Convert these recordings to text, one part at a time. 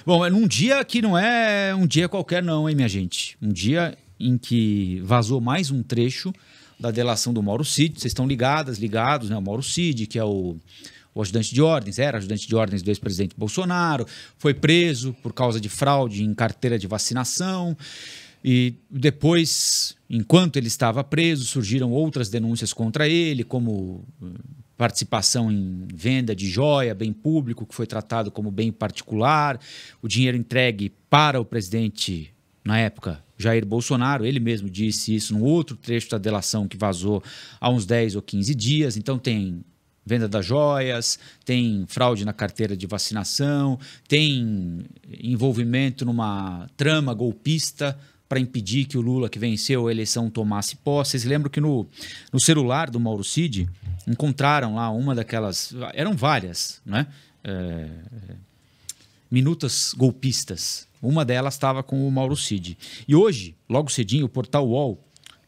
Bom, é num dia que não é um dia qualquer não, hein, minha gente? Um dia em que vazou mais um trecho da delação do Mauro Cid. Vocês estão ligados, né? O Mauro Cid, que é o ajudante de ordens, era ajudante de ordens do ex-presidente Bolsonaro, foi preso por causa de fraude em carteira de vacinação. E depois, enquanto ele estava preso, surgiram outras denúncias contra ele, como participação em venda de joia, bem público, que foi tratado como bem particular, o dinheiro entregue para o presidente, na época, Jair Bolsonaro. Ele mesmo disse isso num outro trecho da delação que vazou há uns 10 ou 15 dias. Então tem venda das joias, tem fraude na carteira de vacinação, tem envolvimento numa trama golpista para impedir que o Lula, que venceu a eleição, tomasse posse. Vocês lembram que no celular do Mauro Cid encontraram lá uma daquelas... Eram várias, né? Minutas golpistas. Uma delas estava com o Mauro Cid. E hoje, logo cedinho, o portal UOL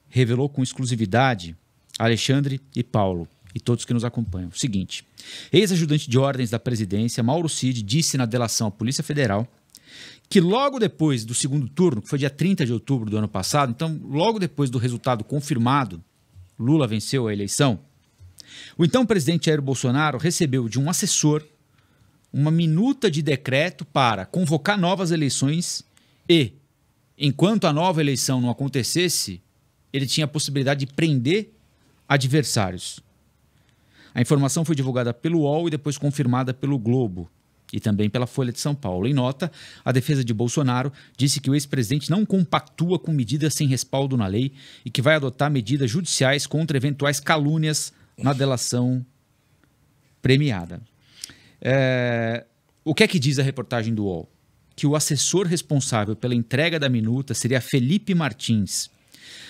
revelou com exclusividade Alexandre e Paulo e todos que nos acompanham o seguinte: ex-ajudante de ordens da presidência, Mauro Cid, disse na delação à Polícia Federal que logo depois do segundo turno, que foi dia 30 de outubro do ano passado, então logo depois do resultado confirmado, Lula venceu a eleição, o então presidente Jair Bolsonaro recebeu de um assessor uma minuta de decreto para convocar novas eleições e, enquanto a nova eleição não acontecesse, ele tinha a possibilidade de prender adversários. A informação foi divulgada pelo UOL e depois confirmada pelo Globo e também pela Folha de São Paulo. Em nota, a defesa de Bolsonaro disse que o ex-presidente não compactua com medidas sem respaldo na lei e que vai adotar medidas judiciais contra eventuais calúnias na delação premiada. O que é que diz a reportagem do UOL? Que o assessor responsável pela entrega da minuta seria Felipe Martins.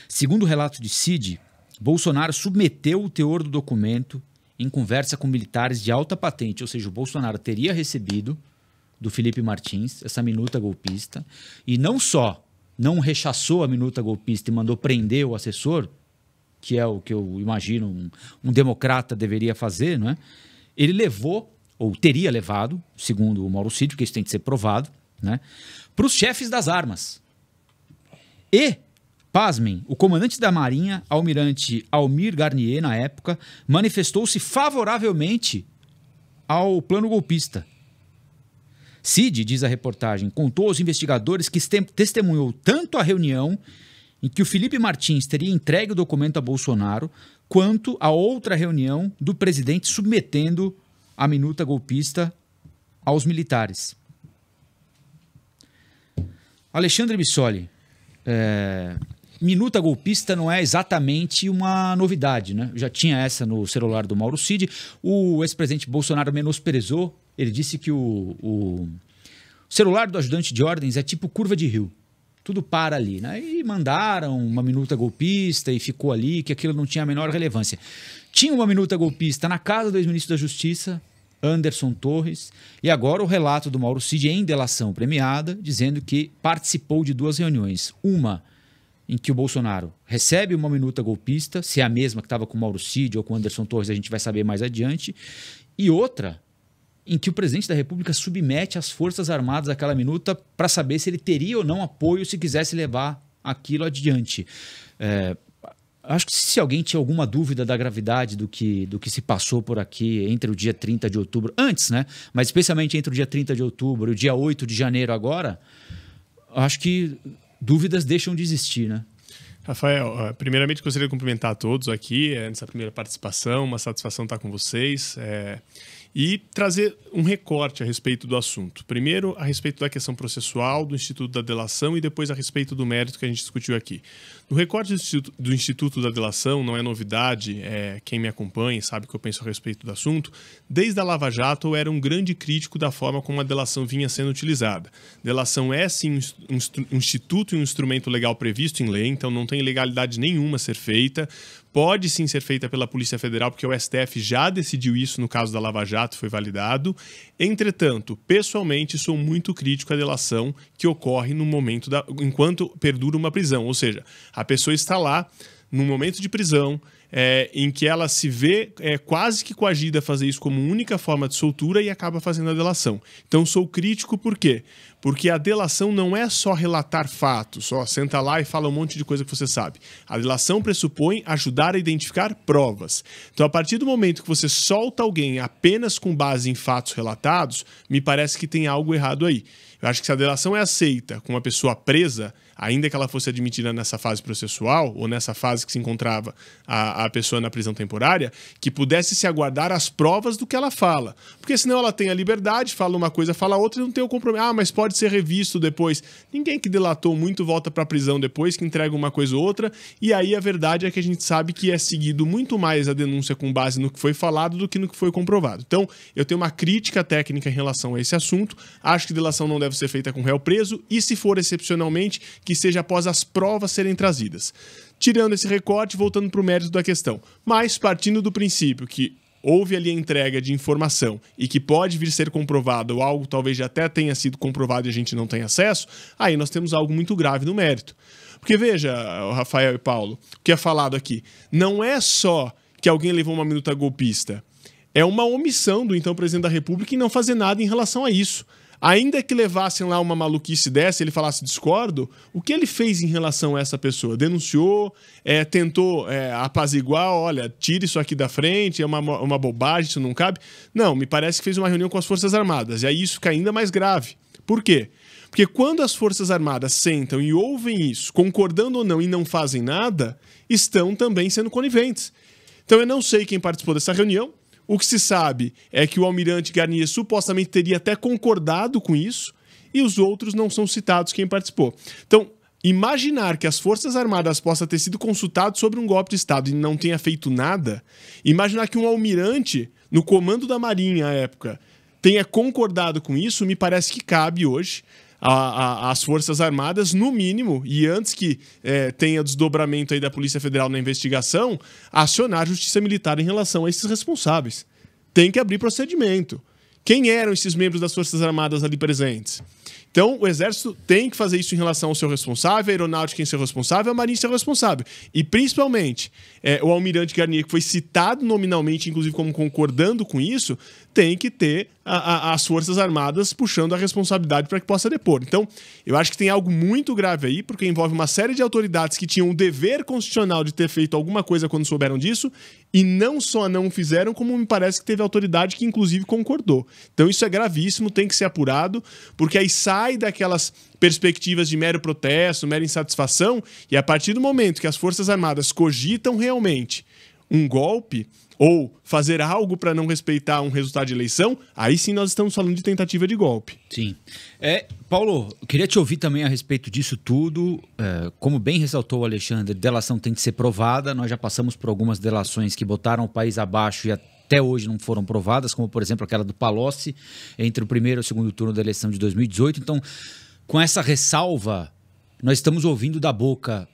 Segundo o relato de Cid, Bolsonaro submeteu o teor do documento em conversa com militares de alta patente, ou seja, o Bolsonaro teria recebido do Felipe Martins essa minuta golpista e não só não rechaçou a minuta golpista e mandou prender o assessor, que é o que eu imagino um democrata deveria fazer, não é? Ele levou, ou teria levado, segundo o Mauro Cid, porque isso tem que ser provado, né, para os chefes das armas. E, pasmem, o comandante da Marinha, almirante Almir Garnier, na época, manifestou-se favoravelmente ao plano golpista. Cid, diz a reportagem, contou aos investigadores que testemunhou tanto a reunião em que o Felipe Martins teria entregue o documento a Bolsonaro, quanto a outra reunião do presidente submetendo a minuta golpista aos militares. Alexandre Bissoli, minuta golpista não é exatamente uma novidade, né? Já tinha essa no celular do Mauro Cid. O ex-presidente Bolsonaro menosprezou. Ele disse que o celular do ajudante de ordens é tipo curva de rio. Tudo para ali, né? E mandaram uma minuta golpista e ficou ali, que aquilo não tinha a menor relevância. Tinha uma minuta golpista na casa do ex-ministro da Justiça, Anderson Torres, e agora o relato do Mauro Cid em delação premiada, dizendo que participou de 2 reuniões. Uma em que o Bolsonaro recebe uma minuta golpista, se é a mesma que estava com o Mauro Cid ou com o Anderson Torres, a gente vai saber mais adiante, e outra em que o presidente da República submete as Forças Armadas àquela minuta para saber se ele teria ou não apoio se quisesse levar aquilo adiante. Acho que se alguém tinha alguma dúvida da gravidade do que se passou por aqui entre o dia 30 de outubro, antes, né? Mas especialmente entre o dia 30 de outubro e o dia 8 de janeiro agora, acho que dúvidas deixam de existir, né? Rafael, primeiramente gostaria de cumprimentar a todos aqui nessa primeira participação, uma satisfação estar com vocês e trazer um recorte a respeito do assunto. Primeiro, a respeito da questão processual, do Instituto da Delação e depois a respeito do mérito que a gente discutiu aqui. No recorte do Instituto da Delação, não é novidade, quem me acompanha sabe que eu penso a respeito do assunto, desde a Lava Jato eu era um grande crítico da forma como a delação vinha sendo utilizada. Delação é sim um instituto e um instrumento legal previsto em lei, então não tem ilegalidade nenhuma a ser feita. Pode sim ser feita pela Polícia Federal, porque o STF já decidiu isso no caso da Lava Jato, foi validado. Entretanto, pessoalmente, sou muito crítico à delação que ocorre no momento enquanto perdura uma prisão. Ou seja, a pessoa está lá, no momento de prisão, em que ela se vê quase que coagida a fazer isso como única forma de soltura e acaba fazendo a delação. Então, sou crítico por quê? Porque a delação não é só relatar fatos, só senta lá e fala um monte de coisa que você sabe. A delação pressupõe ajudar a identificar provas. Então, a partir do momento que você solta alguém apenas com base em fatos relatados, me parece que tem algo errado aí. Eu acho que se a delação é aceita com uma pessoa presa, ainda que ela fosse admitida nessa fase processual, ou nessa fase que se encontrava a pessoa na prisão temporária, que pudesse se aguardar as provas do que ela fala. Porque senão ela tem a liberdade, fala uma coisa, fala outra e não tem o compromisso. Ah, mas pode ser revisto depois. Ninguém que delatou muito volta para a prisão depois, que entrega uma coisa ou outra, e aí a verdade é que a gente sabe que é seguido muito mais a denúncia com base no que foi falado do que no que foi comprovado. Então, eu tenho uma crítica técnica em relação a esse assunto. Acho que delação não deve ser feita com réu preso, e se for excepcionalmente, que seja após as provas serem trazidas. Tirando esse recorte, voltando para o mérito da questão, mas partindo do princípio que houve ali a entrega de informação e que pode vir ser comprovado ou algo talvez já até tenha sido comprovado e a gente não tem acesso, aí nós temos algo muito grave no mérito. Porque veja, Rafael e Paulo, o que é falado aqui, não é só que alguém levou uma minuta golpista, é uma omissão do então presidente da República em não fazer nada em relação a isso. Ainda que levassem lá uma maluquice dessa, ele falasse discordo, o que ele fez em relação a essa pessoa? Denunciou, tentou apaziguar, olha, tira isso aqui da frente, é uma bobagem, isso não cabe. Não, me parece que fez uma reunião com as Forças Armadas, e aí isso fica ainda mais grave. Por quê? Porque quando as Forças Armadas sentam e ouvem isso, concordando ou não e não fazem nada, estão também sendo coniventes. Então eu não sei quem participou dessa reunião. O que se sabe é que o almirante Garnier supostamente teria até concordado com isso e os outros não são citados quem participou. Então, imaginar que as Forças Armadas possam ter sido consultadas sobre um golpe de Estado e não tenha feito nada, imaginar que um almirante no comando da Marinha à época tenha concordado com isso, me parece que cabe hoje às Forças Armadas, no mínimo, e antes que tenha desdobramento aí da Polícia Federal na investigação, acionar a Justiça Militar em relação a esses responsáveis. Tem que abrir procedimento. Quem eram esses membros das Forças Armadas ali presentes? Então, o Exército tem que fazer isso em relação ao seu responsável, a Aeronáutica em seu responsável, a Marinha em seu responsável. E, principalmente, o almirante Garnier, que foi citado nominalmente, inclusive como concordando com isso, tem que ter as Forças Armadas puxando a responsabilidade para que possa depor. Então, eu acho que tem algo muito grave aí, porque envolve uma série de autoridades que tinham o dever constitucional de ter feito alguma coisa quando souberam disso, e não só não fizeram, como me parece que teve autoridade que, inclusive, concordou. Então, isso é gravíssimo, tem que ser apurado, porque aí sai daquelas perspectivas de mero protesto, mera insatisfação, e a partir do momento que as Forças Armadas cogitam realmente um golpe ou fazer algo para não respeitar um resultado de eleição, aí sim nós estamos falando de tentativa de golpe. Sim. Paulo, eu queria te ouvir também a respeito disso tudo. Como bem ressaltou o Alexandre, delação tem que ser provada. Nós já passamos por algumas delações que botaram o país abaixo e até hoje não foram provadas, como por exemplo aquela do Palocci, entre o primeiro e o segundo turno da eleição de 2018. Então, com essa ressalva, nós estamos ouvindo da boca,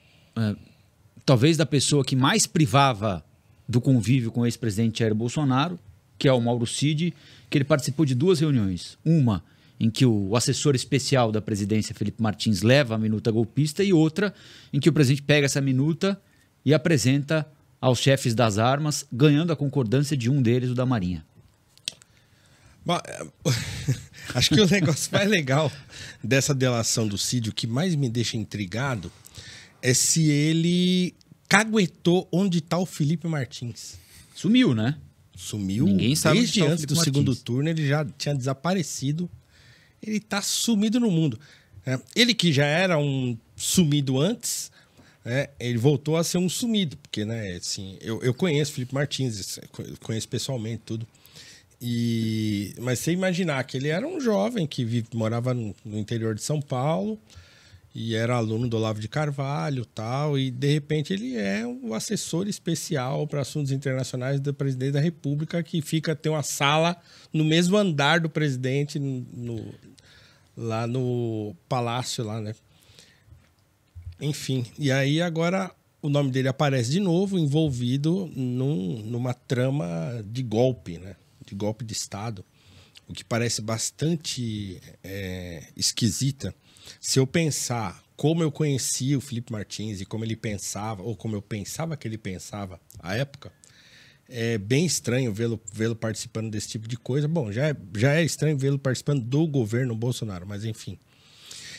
talvez da pessoa que mais privava do convívio com o ex-presidente Jair Bolsonaro, que é o Mauro Cid, que ele participou de 2 reuniões. Uma em que o assessor especial da presidência, Felipe Martins, leva a minuta golpista, e outra em que o presidente pega essa minuta e apresenta aos chefes das armas, ganhando a concordância de um deles, o da Marinha. Bom, acho que o negócio mais legal dessa delação do Cid, o que mais me deixa intrigado, é se ele caguetou onde está o Felipe Martins. Sumiu, né? Sumiu. Ninguém sabe desde antes do Martins. Segundo turno, ele já tinha desaparecido. Ele está sumido no mundo. Ele que já era um sumido antes, ele voltou a ser um sumido, porque, né, assim, eu conheço o Felipe Martins, conheço pessoalmente tudo. Mas você imaginar que ele era um jovem que morava no interior de São Paulo e era aluno do Olavo de Carvalho, tal, e de repente ele é o assessor especial para assuntos internacionais do presidente da República, que tem uma sala no mesmo andar do presidente, lá no palácio lá, né? Enfim, e aí agora o nome dele aparece de novo envolvido numa trama de golpe, né? De golpe de Estado, o que parece bastante esquisita. Se eu pensar como eu conhecia o Felipe Martins e como ele pensava, ou como eu pensava que ele pensava à época, é bem estranho vê-lo participando desse tipo de coisa. Bom, já é estranho vê-lo participando do governo Bolsonaro, mas enfim.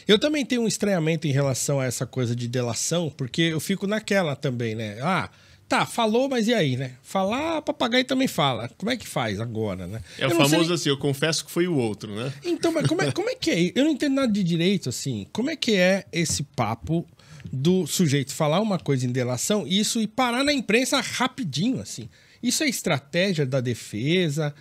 Eu também tenho um estranhamento em relação a essa coisa de delação, porque eu fico naquela também, né? Ah, tá, falou, mas e aí, né? Falar, papagaio também fala. Como é que faz agora, né? É o famoso assim, eu confesso que foi o outro, né? Então, mas como é que é? Eu não entendo nada de direito, assim. Como é que é esse papo do sujeito falar uma coisa em delação e isso ir parar na imprensa rapidinho, assim? Isso é estratégia da defesa?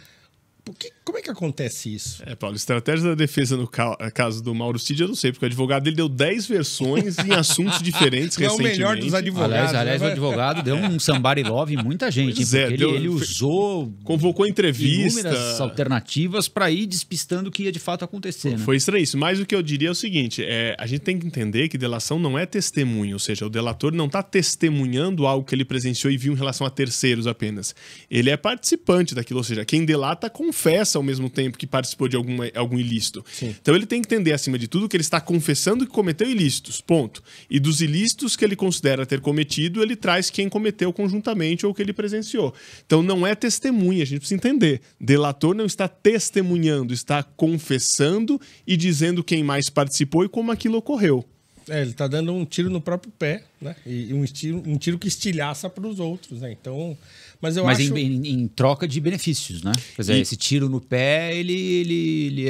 Como é que acontece isso? Paulo, estratégia da defesa no caso do Mauro Cid, eu não sei, porque o advogado dele deu 10 versões em assuntos diferentes recentemente. É o melhor dos advogados. Aliás, o advogado deu um somebody love em muita gente, hein, porque ele usou... Convocou entrevista. Inúmeras alternativas para ir despistando o que ia de fato acontecer. Né? Foi estranho isso. Mas o que eu diria é o seguinte, a gente tem que entender que delação não é testemunho, ou seja, o delator não está testemunhando algo que ele presenciou e viu em relação a terceiros apenas. Ele é participante daquilo, ou seja, quem delata confessa ao mesmo tempo que participou de algum ilícito. Sim. Então ele tem que entender, acima de tudo, que ele está confessando que cometeu ilícitos, ponto. E dos ilícitos que ele considera ter cometido, ele traz quem cometeu conjuntamente ou que ele presenciou. Então não é testemunha, a gente precisa entender. Delator não está testemunhando, está confessando e dizendo quem mais participou e como aquilo ocorreu. Ele está dando um tiro no próprio pé, né? E um tiro que estilhaça para os outros, né? Então... Mas acho... em troca de benefícios, né? Quer dizer, esse tiro no pé, ele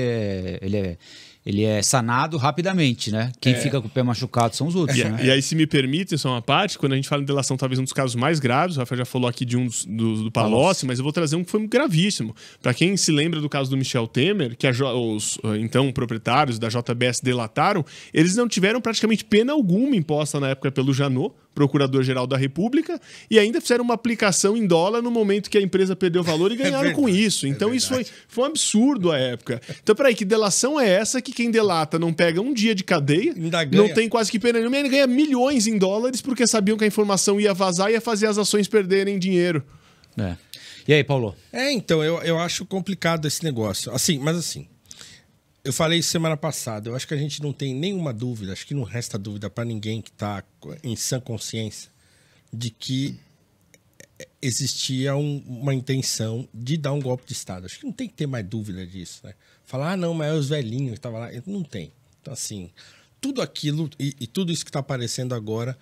é sanado rapidamente, né? Quem fica com o pé machucado são os outros, né? E aí, se me permite, só uma parte, quando a gente fala em delação, talvez um dos casos mais graves, o Rafael já falou aqui de um do Palocci, mas eu vou trazer um que foi gravíssimo. Para quem se lembra do caso do Michel Temer, que os então proprietários da JBS delataram, eles não tiveram praticamente pena alguma imposta na época pelo Janot, Procurador-Geral da República, e ainda fizeram uma aplicação em dólar no momento que a empresa perdeu valor e ganharam com isso. Então isso foi um absurdo à época. Então, peraí, que delação é essa que quem delata não pega um dia de cadeia, não tem quase que pena nenhuma, e ganha milhões em dólares porque sabiam que a informação ia vazar e ia fazer as ações perderem dinheiro. E aí, Paulo? Então, eu acho complicado esse negócio. Mas assim, eu falei isso semana passada, eu acho que a gente não tem nenhuma dúvida, acho que não resta dúvida para ninguém que está em sã consciência de que existia uma intenção de dar um golpe de Estado. Acho que não tem que ter mais dúvida disso, né? Falar, não, mas é os velhinhos que estavam lá. Não tem. Então, assim, tudo aquilo e tudo isso que está aparecendo agora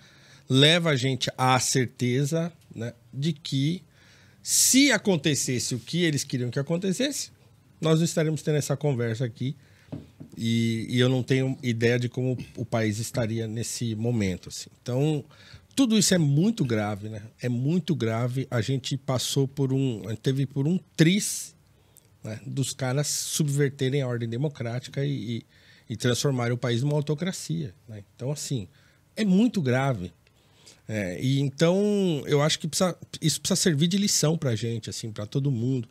leva a gente à certeza, né, de que se acontecesse o que eles queriam que acontecesse, nós não estaremos tendo essa conversa aqui. E eu não tenho ideia de como o país estaria nesse momento, assim. Então, tudo isso é muito grave, né? É muito grave. A gente teve por um triz, né, dos caras subverterem a ordem democrática e transformarem o país numa autocracia, né? Então, assim, é muito grave. E então, eu acho que isso precisa servir de lição pra gente, assim, pra todo mundo.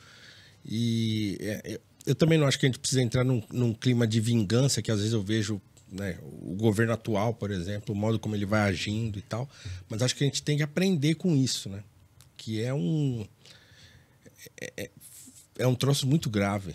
Eu também não acho que a gente precisa entrar num clima de vingança, que às vezes eu vejo, né, o governo atual, por exemplo, o modo como ele vai agindo e tal. Mas acho que a gente tem que aprender com isso, né? Que é um troço muito grave.